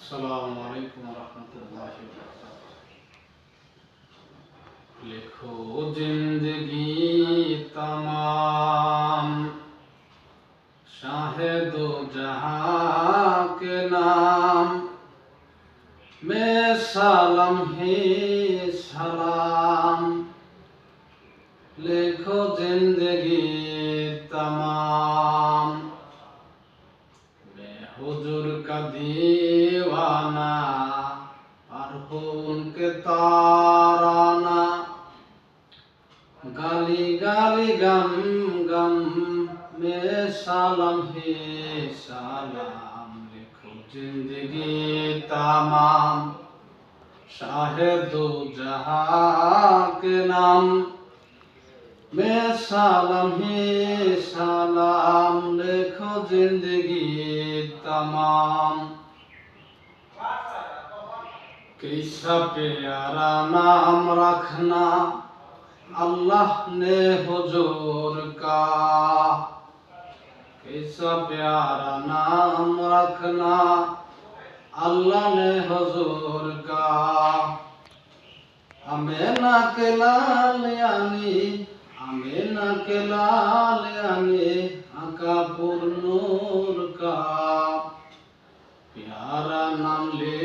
अस्सलामु अलैकुम रहमतुल्लाहि व बरकातुहू। लिखो जिंदगी तमाम शाहिदो जहां के नाम में सलाम ही सलाम। लिखो जिंदगी तमाम मैं हुजूर का दीवाना और हूँ उनके ताराना। गाली गाली गम गम में सलाम ही सलाम। लिखो जिंदगी तमाम शाहिदो जहां के नाम में सलाम ही सलाम। लिखो जिंदगी तमाम कैसा प्यारा नाम रखना अल्लाह ने हुजूर का। कैसा प्यारा नाम रखना अल्लाह ने हुजूर का। आमीना के लाल यानी आकापुर नूर का। प्यारा नाम ले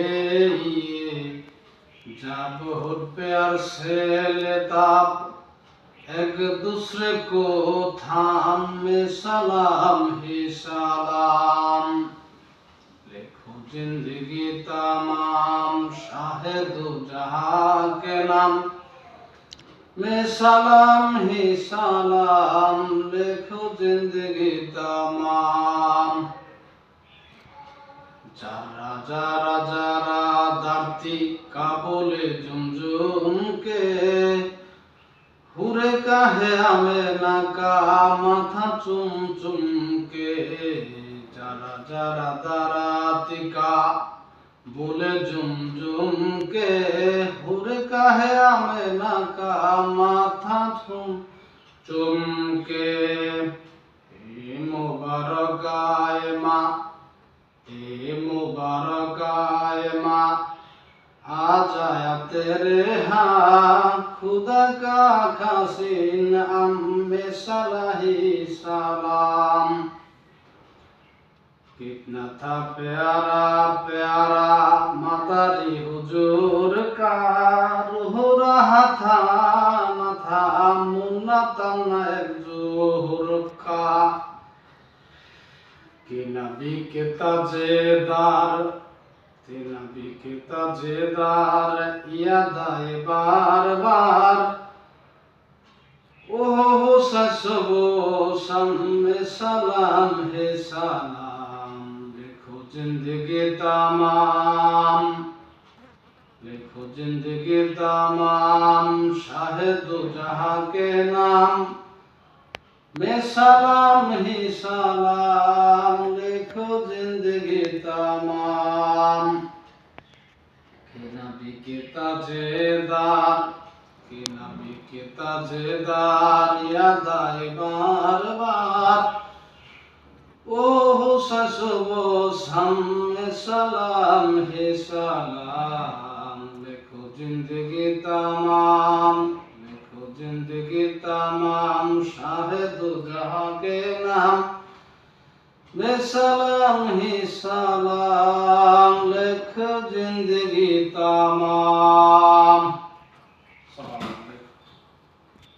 जब बहुत प्यार से लेताब एक दूसरे को थाम में सलाम ही सलाम। लिखो जिंदगी तमाम शाहिदो जहां के नाम में सलाम ही सलाम। लिखो जिंदगी तमाम যারা যারা যারা দার্তি কাবলে ঝুমঝুম के हुरे काहे आमेना का माथा चुम चुम के। যারা যারা দারাতি का बोले झुमझुम के हुरे काहे आमेना का माथा चुम चुम के। मुबारक आए माँ मुबारक आए माँ आ जाया तेरे यहाँ खुदा का खासिन अम्मे सलाही सलाम। कितना था प्यारा प्यारा मदारी हुजूर का। रूह रहा था न था मुन्ना तना एक जोहर का। कि नबी के ताजेदार याद आए बार बार। ओहो ससबो में सलाम है सलाम। लिखो जिंदगी तमाम लिखो जिंदगी तमाम शाहिदो जहां के नाम में सलाम ही सलाम। लिखो जिंदगी तमाम के नबी के ताजेदार याद आए बार बार। ओहो ससबो में सलाम ही सलाम। लिखो जिंदगी तमाम जिंदगी तमाम शाहिदो जहां के नाम में सलाम ही सलाम। लिखो जिंदगी तमाम।